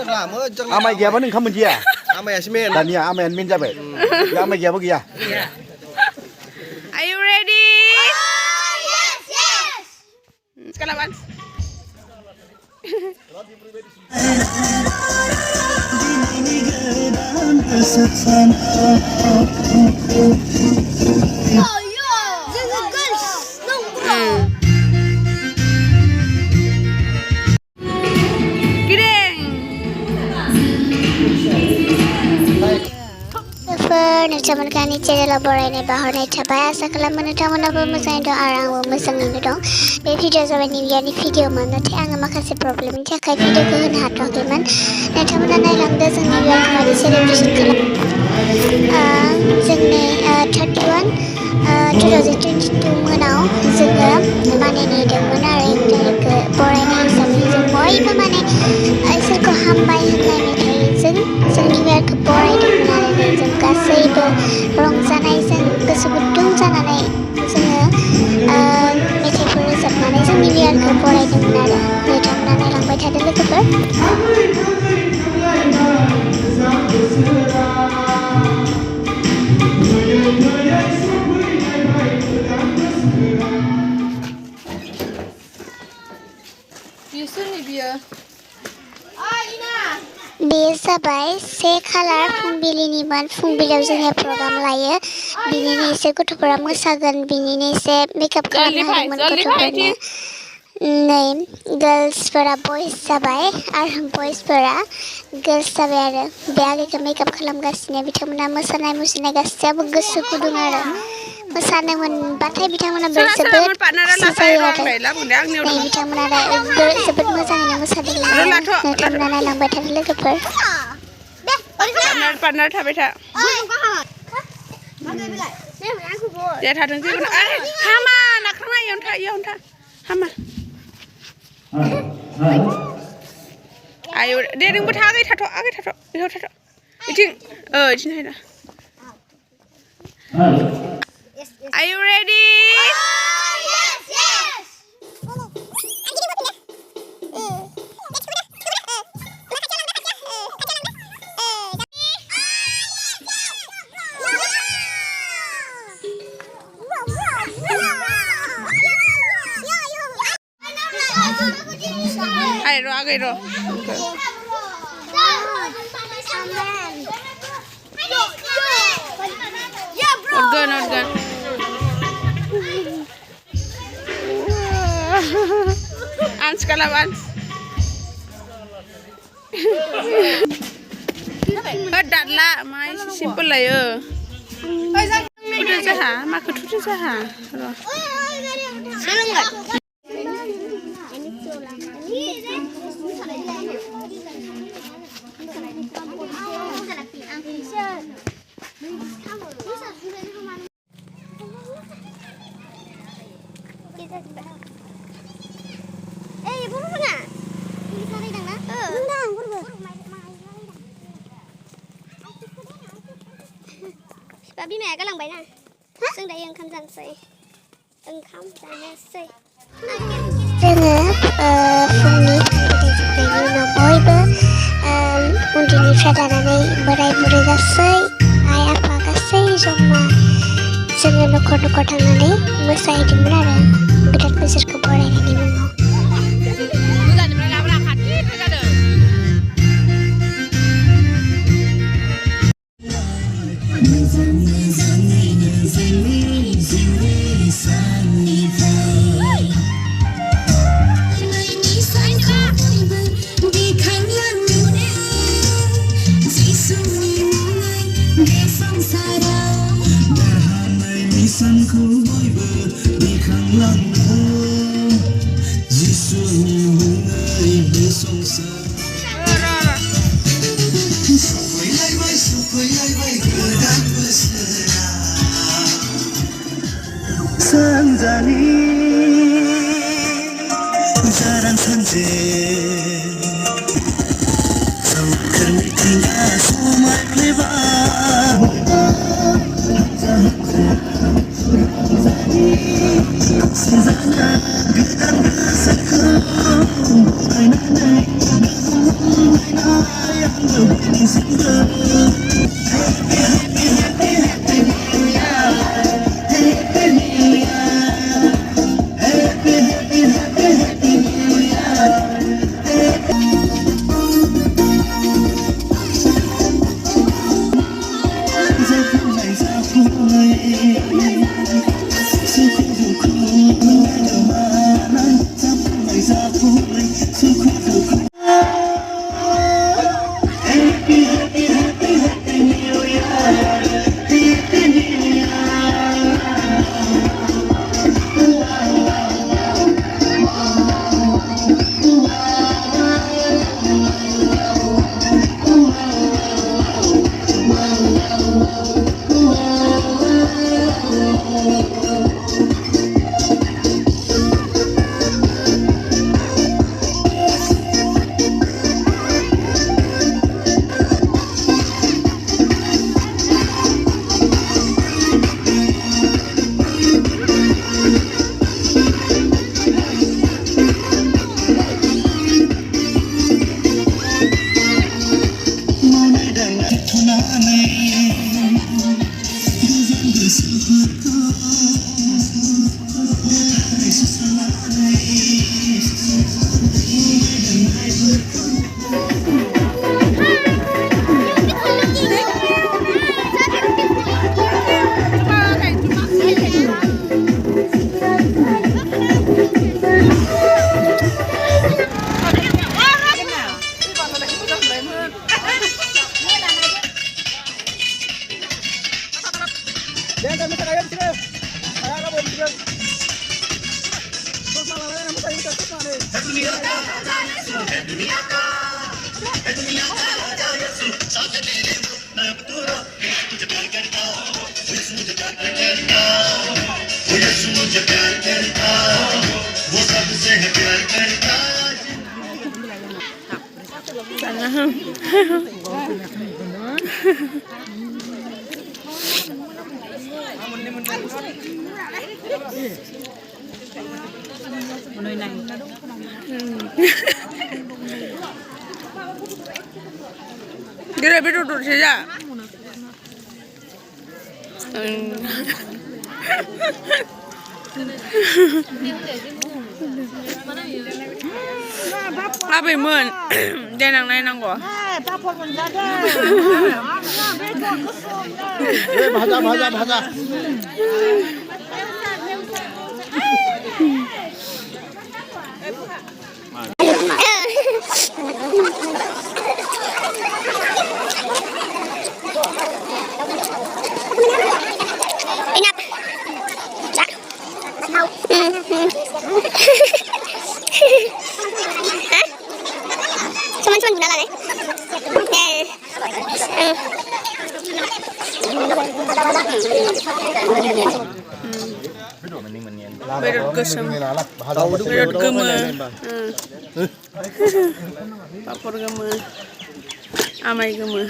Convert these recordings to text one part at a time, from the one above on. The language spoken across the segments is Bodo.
दा आमाय गैयाबा नों ओंखाम मोनजाया आमायासो मेन दानिया आमायानो मेन जाबाय आमाय गैयाबा गैया Are you ready? Yes. Sekalaban. नोंथांमोननि चेनेलाव बरायनाय बाहरनाय थाबाय आसा खालामो नोंथांमोनाबो मोजाङै दं आरो आंबो मोजाङैनो दं बे भिडिअ जाबाय निउ इयारनि भिडिअमोन नाथाय आङो माखासे प्रब्लेमनि थाखाय भिडिअखौ होनो हाथ'वाखैमोन नोंथांमोना नायलांदो जों निउ इयारखौ मारै सेलेब्रेसन खालामो जोंनि 2022 मोनाव जोङो माने नेदोंमोन आरो एक तारिखखौ बरायनाय हिसाबै जों बयबो माने इसोरखौ हामबाय होननाय मेथाइजों जों निउ इयारखौ बरायदोंमोन आरो जों गासैबो रंजानायजों गोसो गुदुं जानानै जोङो मेथाइफोर रोजाबनानै जों निउ इयारखौ बरायदोंमोन आरो नोंथांमोना नायलांबाय थादो लोगोफोर बेयो जाबाय 1 खालार फुंबिलिनिमोन फुंबिलियाव जोंहा प्रग्राम लायो बिनिनो एसे गथ'फोरा मोसागोन बिनिनो एसे मेकआप खालामना होदोंमोन गथ'फोरनो नै गार्ल्सफोरा बयस जाबाय आरो बयसफोरा गार्ल्स जाबाय आरो बे आगैखौ मेकआप खालामगासिनो बिथांमोना मोसानाय मुसुरनाय गासैयाबो गोसो गुदुं आरो मोसानो मोनबाथाय बिथांमोना जोबोद खुसि जायो आरो नै बिथांमोना जोबोद मोजाङैनो मोसादों नोंथांमोना नायलांबाय थादो लोगोफोर पार्टनार थाबाय था दे थाथों जेबो हामा नाख्राङा इयावनो था हामा आयौ दे नोंबो था आगै थाथ' बेयाव थाथ' इथिं इथिं हायना Are you ready? Yes. Agay ro. Not good. Ans kalaban. Datla, mai simple lah ya. Udah jaha, makan udah jaha. Babi mẹ cái lằng bấy nè,ซึ่งได้ยังคำสั่งใส่คำสั่งใส่जोङो फुंनि थांनायनि उनाव बयबो उन्दैनिफ्राय लानानै बोराय बुरै गासै आइ आफा गासै जमा जोङो न'खर थांनानै मोसाहैदोंमोन आरो गोदान बोसोरखौ बरायनायनि मुङाव 산자니 자란 산재 서큰 미팅가 소말 내봐 세상아 그단 그 사건 जाफुलै सुखको Happy happy happy happy new year happy new year Dia lebih duduk saja. Apa imun? Dia nang naik nang gua. भाजा Ingat. Cak. Hah? Cuman guna lah nih. Berut kesem. Berut gema. Papor gema. Amai gema.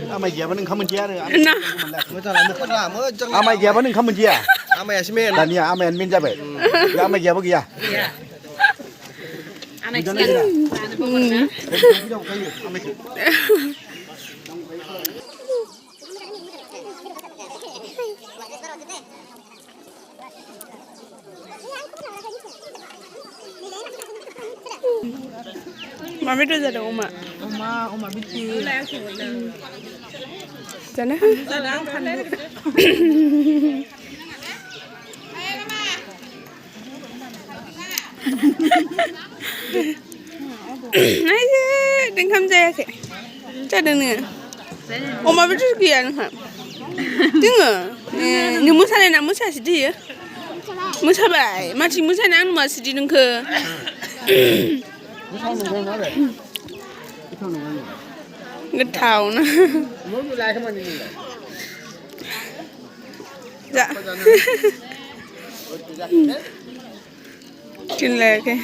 Amai gया बा नों ओंखाम मोनजिया आरो Nah. आमाय गैयाबा नों ओंखाम मोनजिया आमायासो मेन दानिया आमायानो मेन जाबाय दा आमाय गैयाबा गैया Mami tu ada oma. Oma binti. Sana. Aje, dengan saya ke. Jadi ni. Oma binti sekian kan. Tengok. Ni musa ni nak musa sedih ya. Musa baik. Macam musa nak anu masih sedih nengke. Getau na. Dạ. Kinh lệ kìa.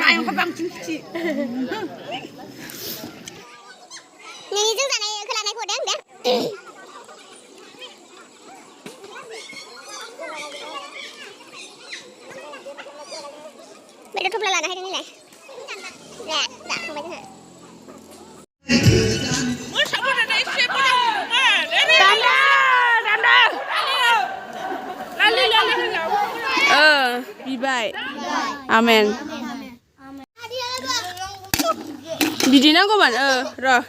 Ai không có bằng chính trị. Nyanyi juga nih, kalau naik kuda enggak? Beda tuh pelan hari ini lah. Ya, tak sampai sana. Bibai. Amen. Bidinya kau mana? Roh.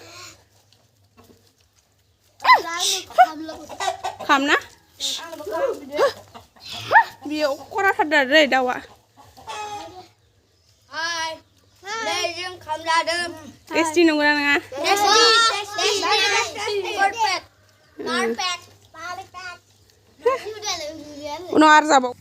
Kam na? बेयाव खरा थारदार दै दाउआ टेस्टि नंगौना नङा उनाव आरो जाबाव